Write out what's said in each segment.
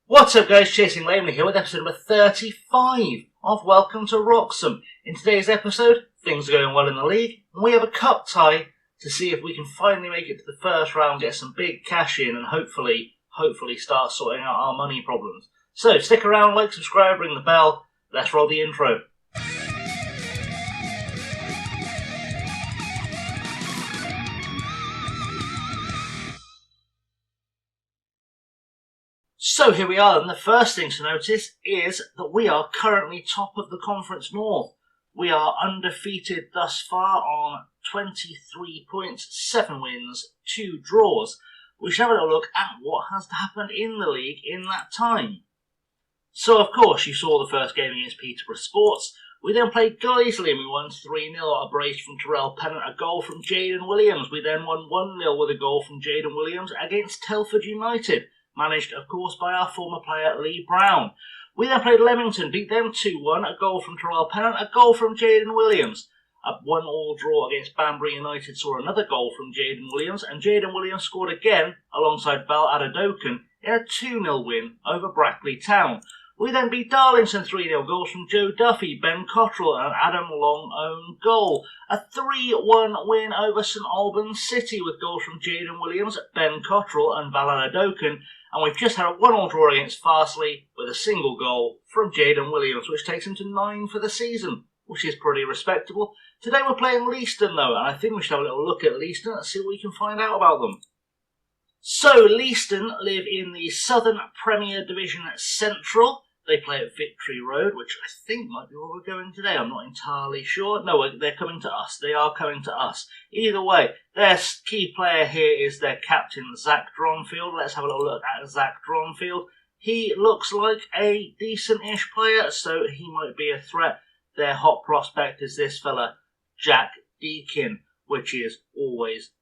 What's up guys, Chasing Lamely here with episode number 35 of Welcome to Wroxham. In today's episode, things are going well in the league, and we have a cup tie to see if we can finally make it to the first round, get some big cash in, and hopefully start sorting out our money problems. So stick around, like, subscribe, ring the bell, let's roll the intro. So here we are, and the first thing to notice is that we are currently top of the Conference North. We are undefeated thus far on 23 points, 7 wins, 2 draws. We should have a little look at what has happened in the league in that time. So of course you saw the first game against Peterborough Sports. We then played Guiseley and we won 3-0, a brace from Terrell Pennant, a goal from Jaden Williams. We then won 1-0 with a goal from Jaden Williams against Telford United, managed of course by our former player Lee Brown. We then played Leamington, beat them 2-1, a goal from Terrell Pennant, a goal from Jaden Williams. A 1-1 draw against Banbury United saw another goal from Jaden Williams, and Jaden Williams scored again alongside Val Adedokan in a 2-0 win over Brackley Town. We then beat Darlington 3-0, goals from Joe Duffy, Ben Cottrell and Adam Long own goal. A 3-1 win over St Albans City with goals from Jaden Williams, Ben Cottrell and Val Adedokan. And we've just had a 1-1 draw against Farsley with a single goal from Jaden Williams, which takes him to 9 for the season, which is pretty respectable. Today we're playing Leiston though, and I think we should have a little look at Leiston and see what we can find out about them. So Leiston live in the Southern Premier Division Central. They play at Victory Road, which I think might be where we're going today. I'm not entirely sure. No, they're coming to us. They are coming to us. Either way, their key player here is their captain, Zach Dronfield. Let's have a little look at Zach Dronfield. He looks like a decent-ish player, so he might be a threat. Their hot prospect is this fella, Jack Deakin, which is always,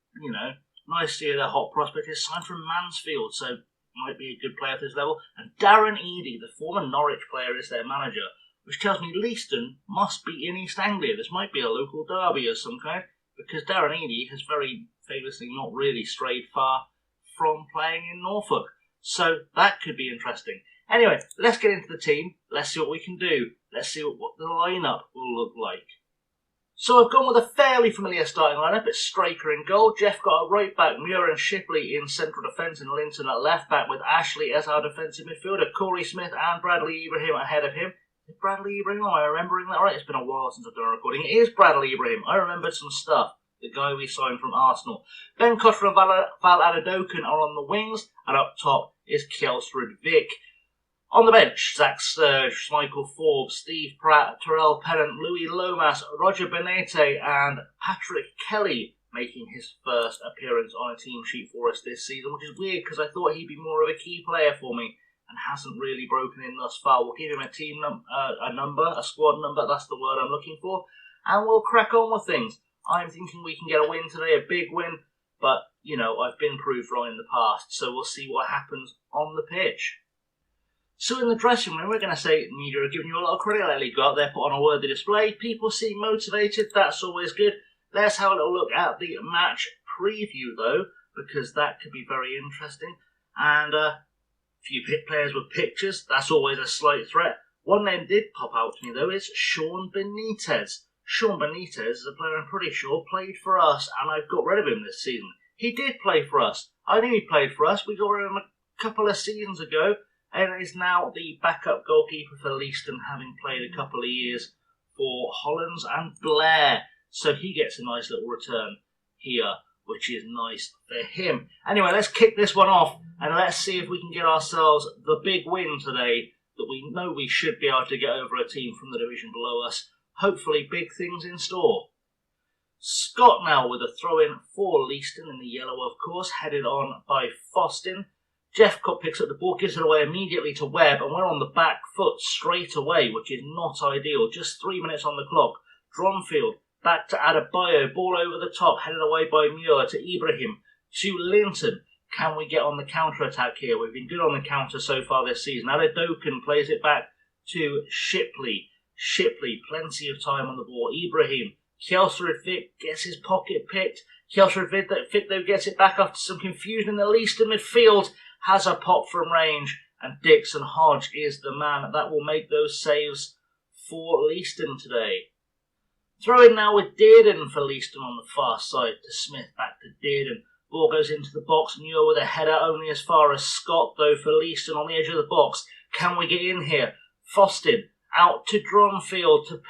nice to see their hot prospect is signed from Mansfield, so might be a good player at this level. And Darren Eady, the former Norwich player, is their manager, which tells me Leiston must be in East Anglia. This might be a local derby of some kind, because Darren Eady has very famously not really strayed far from playing in Norfolk. So that could be interesting. Anyway, let's get into the team. Let's see what we can do. Let's see what the lineup will look like. So I've gone with a fairly familiar starting lineup. It's Straker in goal, Jeff got a right back, Muir and Shipley in central defence, and Linton at left back with Ashley as our defensive midfielder, Corey Smith and Bradley Ibrahim ahead of him. Is Bradley Ibrahim? Am I remembering that right? It's been a while since I've done a recording. It is Bradley Ibrahim. I remembered some stuff. The guy we signed from Arsenal. Ben Cottrell and Val Adedokan are on the wings, and up top is Kjelsrud Vick. On the bench, Zach Sturge, Michael Forbes, Steve Pratt, Terrell Pennant, Louis Lomas, Roger Benete and Patrick Kelly making his first appearance on a team sheet for us this season, which is weird because I thought he'd be more of a key player for me and hasn't really broken in thus far. We'll give him a team a squad number, that's the word I'm looking for, and we'll crack on with things. I'm thinking we can get a win today, a big win, but, I've been proved wrong in the past, so we'll see what happens on the pitch. So in the dressing room, we're going to say media are giving you a lot of credit lately. Go out there, put on a worthy display. People seem motivated. That's always good. Let's have a little look at the match preview, though, because that could be very interesting. And a few players with pictures. That's always a slight threat. One name did pop out to me, though, is Sean Benitez. Sean Benitez is a player I'm pretty sure played for us, and I've got rid of him this season. He did play for us. I knew he played for us. We got rid of him a couple of seasons ago, and is now the backup goalkeeper for Leiston, having played a couple of years for Hollands and Blair. So he gets a nice little return here, which is nice for him. Anyway, let's kick this one off, and let's see if we can get ourselves the big win today that we know we should be able to get over a team from the division below us. Hopefully big things in store. Scott now with a throw-in for Leiston in the yellow, of course, headed on by Fostin. Jeff picks up the ball, gives it away immediately to Webb, and we're on the back foot straight away, which is not ideal. Just 3 minutes on the clock. Dronfield back to Adebayo, ball over the top, headed away by Muir to Ibrahim, to Linton. Can we get on the counter-attack here? We've been good on the counter so far this season. Adedokan plays it back to Shipley. Shipley, plenty of time on the ball. Ibrahim, Kjelsrud Vick gets his pocket picked. Kjelsrud Vick, though, gets it back after some confusion in the Leiston midfield. Has a pop from range And Dixon Hodge is the man that will make those saves for Leiston today. Throwing now with Dearden for Leiston on the far side to Smith, back to Dearden. Ball goes into the box, Muir with a header only as far as Scott though for Leiston on the edge of the box. Can we get in here? Fostin out to Dronfield to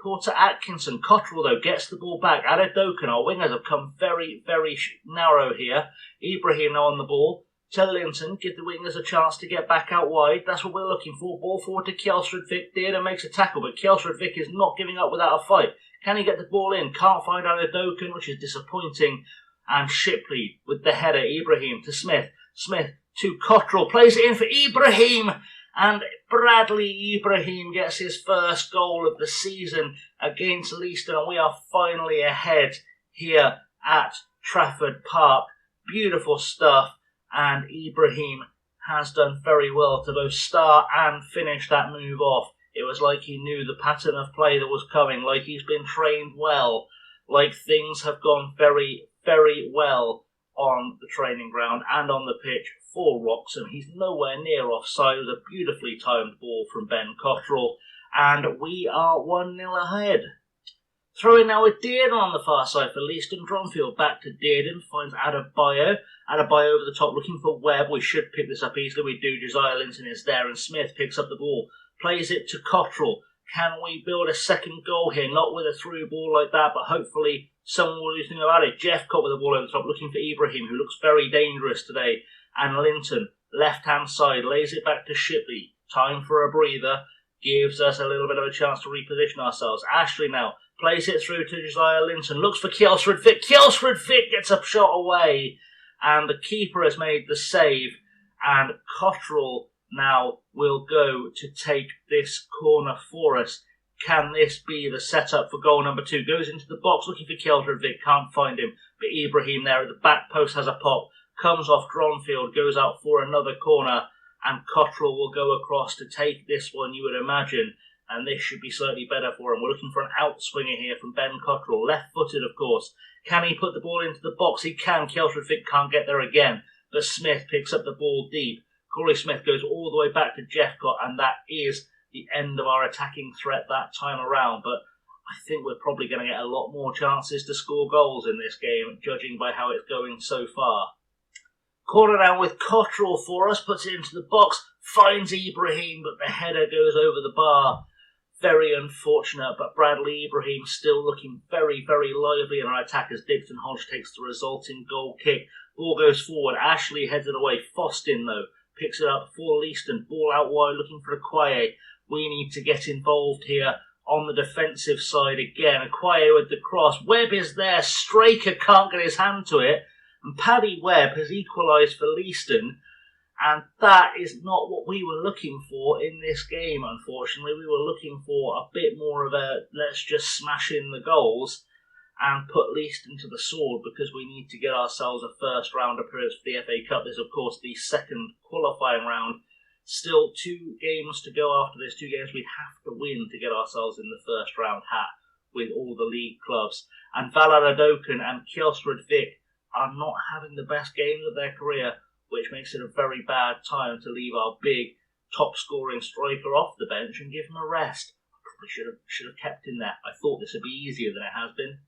Porter Atkinson. Cottrell though gets the ball back. Adedokan, our wingers have come very, very narrow here. Ibrahim now on the ball. Tell Linton, give the wingers a chance to get back out wide. That's what we're looking for. Ball forward to Kjelsrud Vik. Dearden makes a tackle, but Kjelsrud Vik is not giving up without a fight. Can he get the ball in? Can't find Adedokan, which is disappointing. And Shipley with the header. Ibrahim to Smith. Smith to Cottrell. Plays it in for Ibrahim. And Bradley Ibrahim gets his first goal of the season against Leiston. And we are finally ahead here at Trafford Park. Beautiful stuff. And Ibrahim has done very well to both start and finish that move off. It was like he knew the pattern of play that was coming, like he's been trained well, like things have gone very, very well on the training ground and on the pitch for Wroxham. He's nowhere near offside. It was a beautifully timed ball from Ben Cottrell, and we are 1-0 ahead. Throwing now with Dearden on the far side for Leiston. Dronfield back to Dearden, finds Adebayo. Adebayo over the top looking for Webb. We should pick this up easily. We do. Josiah Linton is there and Smith picks up the ball. Plays it to Cottrell. Can we build a second goal here? Not with a through ball like that, but hopefully someone will do something about it. Jeff Cott with the ball over the top, looking for Ibrahim, who looks very dangerous today. And Linton, left-hand side, lays it back to Shipley. Time for a breather. Gives us a little bit of a chance to reposition ourselves. Ashley now plays it through to Josiah Linton. Looks for Kjelsrud Vik. Kjelsrud Vik gets a shot away. And the keeper has made the save. And Cottrell now will go to take this corner for us. Can this be the setup for goal number 2? Goes into the box looking for Kjelsrud Vik. Can't find him. But Ibrahim there at the back post has a pop. Comes off Dronfield. Goes out for another corner. And Cottrell will go across to take this one, you would imagine. And this should be slightly better for him. We're looking for an outswinger here from Ben Cottrell. Left-footed, of course. Can he put the ball into the box? He can. Kjelsrud Vik can't get there again. But Smith picks up the ball deep. Corey Smith goes all the way back to Jeffcott, and that is the end of our attacking threat that time around. But I think we're probably going to get a lot more chances to score goals in this game, judging by how it's going so far. Corner now with Cottrell for us, puts it into the box, finds Ibrahim, but the header goes over the bar. Very unfortunate, but Bradley Ibrahim still looking very, very lively in our attack as Dixon Hodge takes the resulting goal kick. Ball goes forward, Ashley heads it away, Fostin though picks it up for Leiston. Ball out wide looking for Akwaye. We need to get involved here on the defensive side again. Akwaye with the cross. Webb is there. Straker can't get his hand to it. And Paddy Webb has equalised for Leiston. And that is not what we were looking for in this game, unfortunately. We were looking for a bit more of a let's just smash in the goals and put Leiston to the sword, because we need to get ourselves a first round appearance for the FA Cup. This is, of course, the second qualifying round. Still 2 games to go after this. 2 games we'd have to win to get ourselves in the first round hat with all the league clubs. And Valaradokan and Kjelsrud Vik are not having the best games of their career, which makes it a very bad time to leave our big top-scoring striker off the bench and give him a rest. I probably should have kept him there. I thought this would be easier than it has been.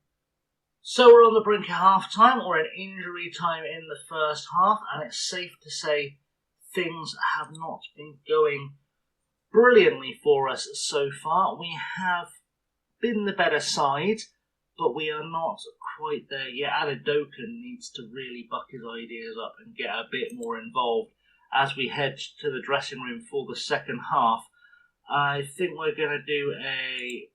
So we're on the brink of half-time, or an injury time in the first half, and it's safe to say things have not been going brilliantly for us so far. We have been the better side, but we are not quite there yet. Adedokan needs to really buck his ideas up and get a bit more involved as we head to the dressing room for the second half. I think we're going to do a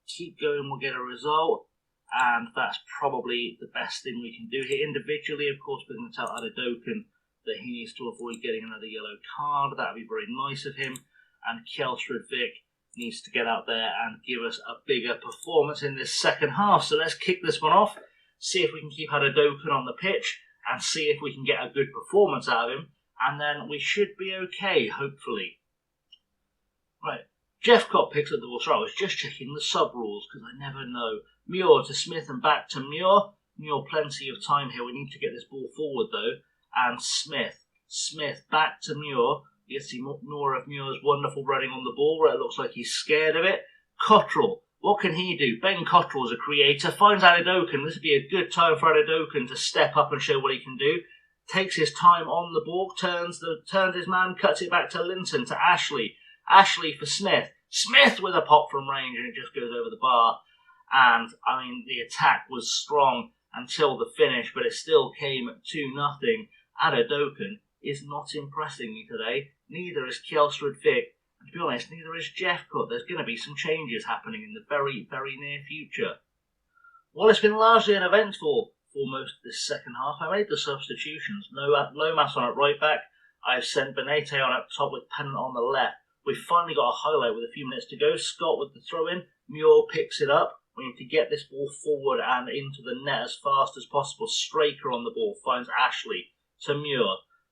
keep going, we'll get a result. And that's probably the best thing we can do here. Individually, of course, we're going to tell Adedokan that he needs to avoid getting another yellow card. That would be very nice of him. And Kjelsrud Vik needs to get out there and give us a bigger performance in this second half. So let's kick this one off, see if we can keep Adedokan on the pitch, and see if we can get a good performance out of him. And then we should be okay, hopefully. Right. Jeffcott picks up the ball. Sorry, I was just checking the sub-rules because I never know. Muir to Smith and back to Muir. Muir, plenty of time here. We need to get this ball forward though. And Smith Smith back to Muir. You can see more of Muir's wonderful running on the ball where it looks like he's scared of it. Cottrell, what can he do? Ben Cottrell's a creator, finds Adedokan. This would be a good time for Adedokan to step up and show what he can do. Takes his time on the ball, turns his man, cuts it back to Linton, to Ashley. Ashley for Smith. Smith with a pop from range, and it just goes over the bar. And, I mean, the attack was strong until the finish, but it still came 2-0. Adedokan is not impressing me today. Neither is Kjelsrud Vik. And to be honest, neither is Jeffcoat. There's going to be some changes happening in the very, very near future. Well, it's been largely uneventful for most of this second half. I made the substitutions. Lomas on at right back. I've sent Benete on up top with Pennant on the left. We've finally got a highlight with a few minutes to go. Scott with the throw-in. Muir picks it up. We need to get this ball forward and into the net as fast as possible. Straker on the ball finds Ashley to Muir.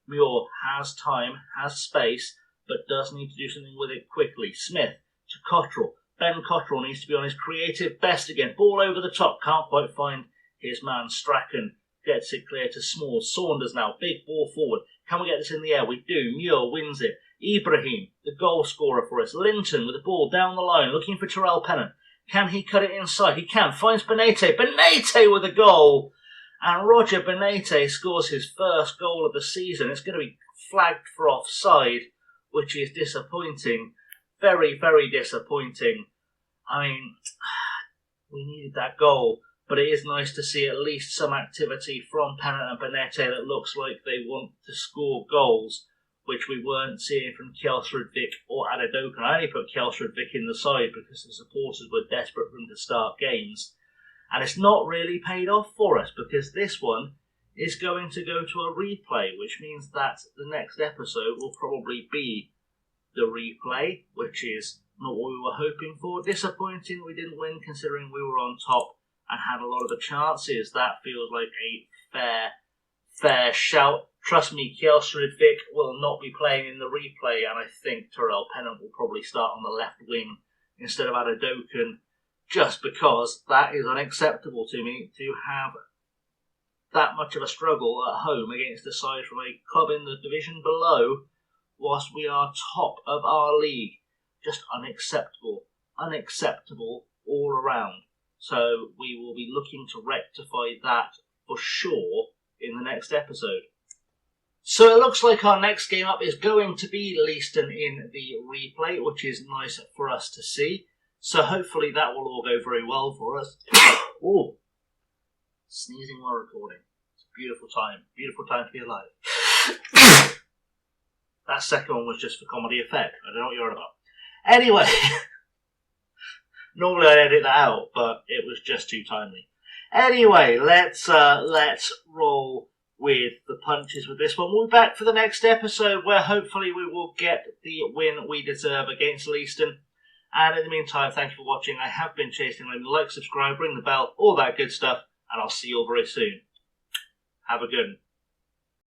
Muir has time, has space, but does need to do something with it quickly. Smith to Cottrell. Ben Cottrell needs to be on his creative best again. Ball over the top. Can't quite find his man. Strachan gets it clear to Smalls. Saunders now. Big ball forward. Can we get this in the air? We do. Muir wins it. Ibrahim, the goal scorer for us. Linton with the ball down the line, looking for Terrell Pennant. Can he cut it inside? He can. Finds Benete. Benete with a goal. And Roger Benete scores his first goal of the season. It's going to be flagged for offside, which is disappointing. Very, very disappointing. I mean, we needed that goal, but it is nice to see at least some activity from Pennant and Benete that looks like they want to score goals, which we weren't seeing from Kjelsrud Vik or Adedokan. I only put Kjelsrud Vik in the side because the supporters were desperate for him to start games. And it's not really paid off for us because this one is going to go to a replay, which means that the next episode will probably be the replay, which is not what we were hoping for. Disappointing we didn't win considering we were on top and had a lot of the chances. That feels like a fair shout. Trust me, Kjelsrud Vik will not be playing in the replay, and I think Terrell Pennant will probably start on the left wing instead of Adedokan, just because that is unacceptable to me to have that much of a struggle at home against a side from a club in the division below whilst we are top of our league. Just unacceptable. Unacceptable all around. So we will be looking to rectify that for sure in the next episode. So it looks like our next game up is going to be Leiston in the replay, which is nice for us to see. So hopefully that will all go very well for us. Oh, sneezing while recording. It's a beautiful time. Beautiful time to be alive. That second one was just for comedy effect. I don't know what you're on about. Anyway, normally I'd edit that out, but it was just too timely. Anyway, let's roll with the punches with this one. We'll be back for the next episode where hopefully we will get the win we deserve against Leiston. And in the meantime, thank you for watching. I have been chasing them. Like, subscribe, ring the bell, all that good stuff, and I'll see you all very soon. Have a good one.